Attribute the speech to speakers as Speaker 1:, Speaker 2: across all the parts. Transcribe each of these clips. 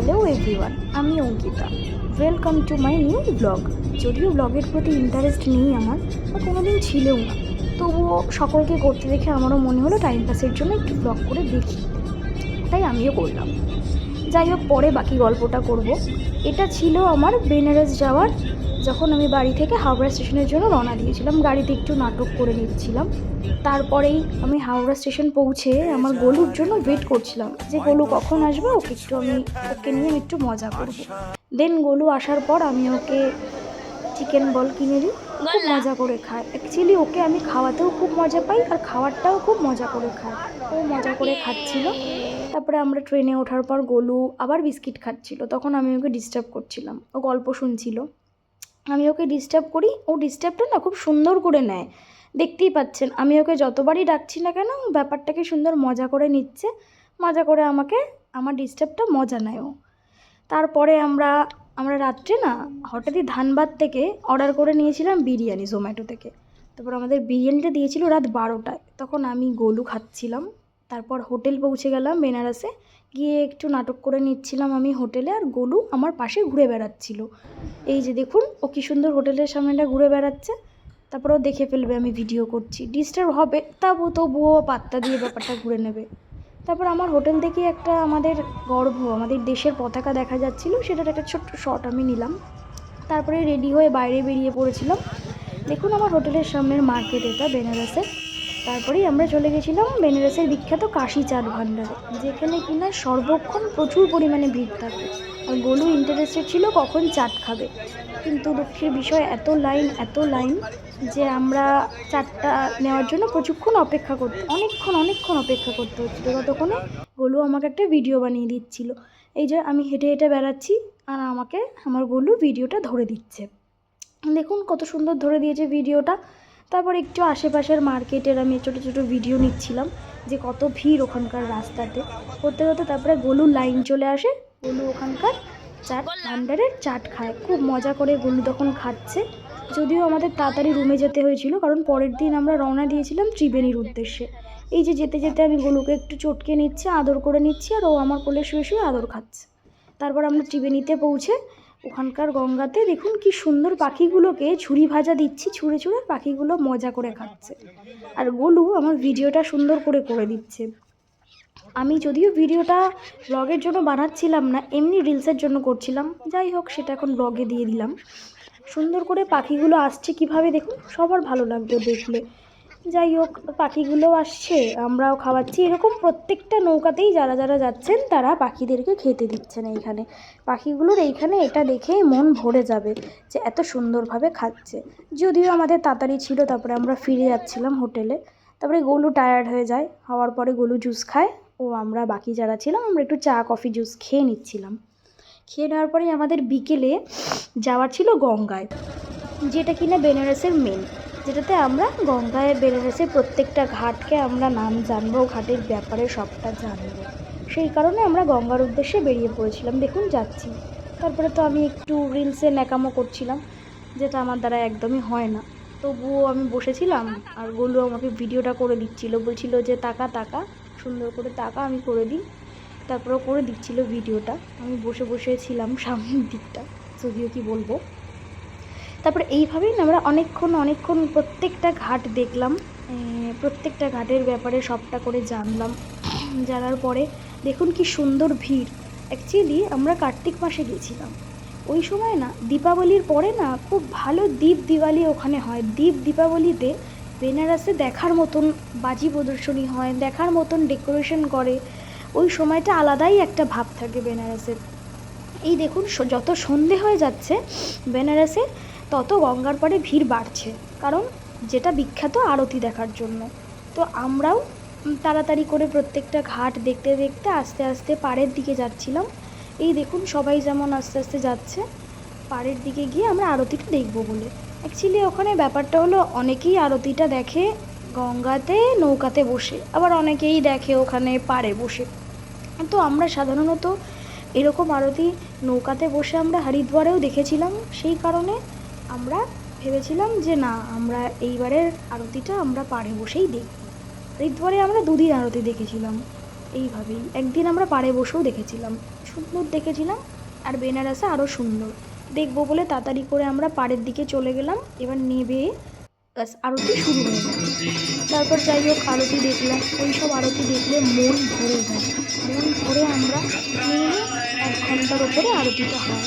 Speaker 1: Hello everyone, আমি Ankita. Welcome to my new blog. যদিও ব্লগের প্রতি ইন্টারেস্ট নেই আমার, বা কোনোদিন ছিলও না, তবুও সকলকে করতে দেখে আমারও মনে হলো টাইম পাসের জন্য একটু ব্লগ করে দেখি, তাই আমিও করলাম। যাই হোক, পরে বাকি গল্পটা করব। এটা ছিল আমার বেনারস যাওয়ার, যখন আমি বাড়ি থেকে হাওড়া স্টেশনের জন্য রওনা দিয়েছিলাম। গাড়িতে একটু নাটক করে নিচ্ছিলাম। তারপরেই আমি হাওড়া স্টেশন পৌঁছে আমার গোলুর জন্য ওয়েট করছিলাম, যে গোলু কখন আসবে, ওকে নিয়ে আমি একটু মজা করব। দেন গোলু আসার পর আমি ওকে চিকেন বল কিনে দিই। খুব মজা করে খায়। অ্যাকচুয়ালি ওকে আমি খাওয়াতেও খুব মজা পাই, আর খাওয়ারটাও খুব মজা করে খায়। ও মজা করে খাচ্ছিল। তারপরে আমরা ট্রেনে ওঠার পর গোলু আবার বিস্কিট খাচ্ছিল। তখন আমি ওকে ডিস্টার্ব করছিলাম, ও গল্প শুনছিল। আমি ওকে ডিস্টার্ব করি, ও ডিস্টার্বটা না খুব সুন্দর করে নেয়। দেখতেই পাচ্ছেন, আমি ওকে যতবারই ডাকছি না কেন, ব্যাপারটাকে সুন্দর মজা করে নিচ্ছে। মজা করে আমার ডিস্টার্বটা মজা নেয় ও। তারপরে আমরা রাত্রে না হঠাৎই ধানবাদ থেকে অর্ডার করে নিয়েছিলাম বিরিয়ানি জোম্যাটো থেকে। তারপর আমাদের বিরিয়ানিটা দিয়েছিল রাত 12টায়। তখন আমি গোলু খাচ্ছিলাম। তারপর হোটেল পৌঁছে গেলাম বেনারসে। গিয়ে একটু নাটক করে নিচ্ছিলাম আমি হোটেলে, আর গোলু আমার পাশে ঘুরে বেড়াচ্ছিল। এই যে দেখুন, ও কী সুন্দর হোটেলের সামনেটা ঘুরে বেড়াচ্ছে। তারপর ও দেখে ফেলবে আমি ভিডিও করছি, ডিস্টার্ব হবে, তবুও পাত্তা দিয়ে ব্যাপারটা ঘুরে নেবে। তারপর আমার হোটেল থেকে একটা আমাদের আমাদের দেশের পতাকা দেখা যাচ্ছিলো, সেটার একটা ছোট্ট শট আমি নিলাম। তারপরে রেডি হয়ে বাইরে বেরিয়ে পড়েছিলাম। দেখুন আমার হোটেলের সামনের মার্কেট এটা বেনারসের। তারপরেই আমরা চলে গেছিলাম বেনারসের বিখ্যাত কাশি চাট ভান্ডারে, যেখানে কিনা সর্বক্ষণ প্রচুর পরিমাণে ভিড় থাকে। আর গোলু ইন্টারেস্টেড ছিল কখন চাট খাবে, কিন্তু দুঃখের বিষয় এত লাইন যে আমরা চাটটা নেওয়ার জন্য অনেকক্ষণ অপেক্ষা করতে হচ্ছিলো। ততক্ষণে গোলু আমাকে একটা ভিডিও বানিয়ে দিচ্ছিল। এই যে আমি হেঁটে হেঁটে বেড়াচ্ছি, আর আমার গোলু ভিডিওটা ধরে দিচ্ছে। দেখুন কত সুন্দর ধরে দিয়েছে ভিডিওটা। তারপর একটু আশেপাশের মার্কেটের আমি ছোটো ছোটো ভিডিও নিচ্ছিলাম, যে কত ভিড় ওখানকার রাস্তাতে। করতে তারপরে গোলুর লাইন চলে আসে। গোলু ওখানকার চাট ভান্ডারের চাট খায়, খুব মজা করে গোলু তখন খাচ্ছে। যদিও আমাদের তাড়াতাড়ি রুমে যেতে হয়েছিল, কারণ পরের দিন আমরা রওনা দিয়েছিলাম ত্রিবেণীর উদ্দেশ্যে। এই যে যেতে যেতে আমি গোলুকে একটু চটকে নিচ্ছি, আদর করে নিচ্ছি, আর ও আমার কোলে শুয়ে শুয়ে আদর খাচ্ছে। তারপর আমরা ত্রিবেণীতে পৌঁছে ওখানকার গঙ্গাতে দেখুন কি সুন্দর পাখিগুলোকে ঝুড়ি ভাজা দিচ্ছি, ছুঁড়ে ছুঁড়ে পাখিগুলো মজা করে খাচ্ছে। আর গোলু আমার ভিডিওটা সুন্দর করে দিচ্ছে। আমি যদিও ভিডিওটা ব্লগের জন্য বানাচ্ছিলাম না, এমনি রিলসের জন্য করছিলাম। যাই হোক, সেটা এখন ব্লগে দিয়ে দিলাম। সুন্দর করে পাখিগুলো আসছে কিভাবে দেখুন, সবার ভালো লাগবে দেখলে। যাই হোক, পাখিগুলোও আসছে, আমরাও খাওয়াচ্ছি। এরকম প্রত্যেকটা নৌকাতেই যারা যারা যাচ্ছেন তারা পাখিদেরকে খেতে দিচ্ছেন। এইখানে পাখিগুলোর এটা দেখে মন ভরে যাবে যে এত সুন্দরভাবে খাচ্ছে। যদিও আমাদের তাড়াতাড়ি ছিল, তারপরে আমরা ফিরে যাচ্ছিলাম হোটেলে। তারপরে গোলু টায়ার্ড হয়ে যায়, হওয়ার পরে গোলু জুস খায়। আমরা বাকি যারা ছিলাম আমরা একটু চা কফি জুস খেয়ে নিচ্ছিলাম। খেয়ে নেওয়ার পরেই আমাদের বিকেলে যাওয়ার ছিল গঙ্গায়, যেটা কিনা বেনারসের মেন, যেটাতে আমরা গঙ্গায় বেনারসের প্রত্যেকটা ঘাটকে আমরা নাম জানবো, ঘাটের ব্যাপারে সবটা জানবো। সেই কারণে আমরা গঙ্গার উদ্দেশ্যে বেরিয়ে পড়েছিলাম। দেখুন যাচ্ছি। তারপরে তো আমি একটু রিলসে ন্যাকামো করছিলাম, যেটা আমার দ্বারা একদমই হয় না। তবুও আমি বসেছিলাম, আর গোলু আমাকে ভিডিওটা করে দিচ্ছিল, বলছিল যে তাকা সুন্দর করে তাকা, আমি করে দিই। তারপরেও করে দিচ্ছিল ভিডিওটা। আমি বসেছিলাম সামনের দিকটা, যদিও কি বলবো। তারপরে এইভাবেই না আমরা অনেকক্ষণ প্রত্যেকটা ঘাট দেখলাম, প্রত্যেকটা ঘাটের ব্যাপারে সবটা করে জানার পরে দেখুন কি সুন্দর ভিড়। অ্যাকচুয়ালি আমরা কার্তিক মাসে গেছিলাম। ওই সময় না দীপাবলির পরে না খুব ভালো দিওয়ালি ওখানে হয়। দীপাবলিতে বেনারসে দেখার মতন বাজি প্রদর্শনী হয়, দেখার মতন ডেকোরেশন করে। ওই সময়টা আলাদাই একটা ভাব থাকে বেনারসের। এই দেখুন যত সন্ধে হয়ে যাচ্ছে বেনারসে, তত গঙ্গার পাড়ে ভিড় বাড়ছে, কারণ যেটা বিখ্যাত আরতি দেখার জন্য। তো আমরাও তাড়াতাড়ি করে প্রত্যেকটা ঘাট দেখতে দেখতে আস্তে আস্তে পাড়ের দিকে যাচ্ছিলাম। এই দেখুন সবাই যেমন আস্তে আস্তে যাচ্ছে পাড়ের দিকে গিয়ে আমরা আরতিটা দেখবো বলে। অ্যাকচুয়ালি ওখানে ব্যাপারটা হলো, অনেকেই আরতিটা দেখে গঙ্গাতে নৌকাতে বসে, আবার অনেকেই দেখে ওখানে পাড়ে বসে। তো আমরা সাধারণত এরকম আরতি নৌকাতে বসে আমরা হরিদ্বারেও দেখেছিলাম। সেই কারণে আমরা ভেবেছিলাম যে না, আমরা এইবারের আরতিটা আমরা পাড়ে বসেই দেখব। হরিদ্বারে আমরা 2 দিন আরতি দেখেছিলাম এইভাবেই। একদিন আমরা পাড়ে বসেও দেখেছিলাম। সুন্দর দেখেছিলাম, আর বেনারসে আরও সুন্দর। দেখবো বলে তাড়াতাড়ি করে আমরা পাড়ের দিকে চলে গেলাম। এবার নেবে ব্যাস আরতি শুরু হয়ে গেল। তারপর যাই হোক আরতি দেখলাম। ওই সব আরতি দেখলে মন ভরে যায়, মন ভরে আমরা মিনিমাম 1 ঘন্টার ওপরে আরতিটা হয়।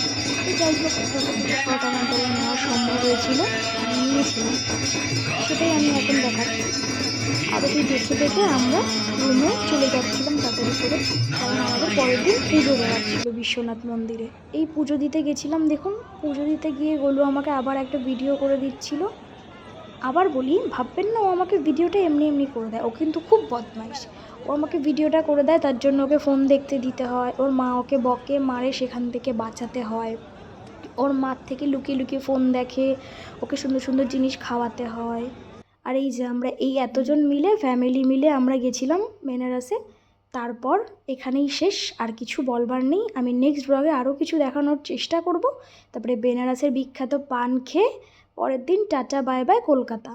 Speaker 1: তো যাই হোক যতটুকু শর্ট আমার দ্বারা নেওয়া সম্ভব হয়েছিল আমি নিয়েছিলাম, সেটাই আমি এখন দেখাচ্ছি। আরতি দেখে দেখে আমরা রুমে চলে যাচ্ছিলাম তাড়াতাড়ি করে, কারণ আমাদের পরের দিন পুজো দেওয়ার ছিল বিশ্বনাথ মন্দিরে। এই পুজো দিতে গেছিলাম, দেখুন পুজো দিতে গিয়ে গোলু আমাকে আবার একটা ভিডিও করে দিচ্ছিল। আবার বলি, ভাববেন না ও আমাকে ভিডিওটা এমনি এমনি করে দেয়, ও কিন্তু খুব বদমাইশ। ও আমাকে ভিডিওটা করে দেয়, তার জন্য ওকে ফোন দেখতে দিতে হয়, ওর মা ওকে বকে মারে, সেখান থেকে বাঁচাতে হয়। ওর মার থেকে লুকিয়ে লুকিয়ে ফোন দেখে, ওকে সুন্দর সুন্দর জিনিস খাওয়াতে হয়। আর এই যে আমরা এই এতজন মিলে ফ্যামিলি মিলে আমরা গেছিলাম বেনারসে। তারপর এখানেই শেষ, আর কিছু বলবার নেই। আমি নেক্সট ব্লগে আরও কিছু দেখানোর চেষ্টা করব। তারপরে বেনারসের বিখ্যাত পান খেয়ে পরের দিন টাটা বাই বাই কলকাতা।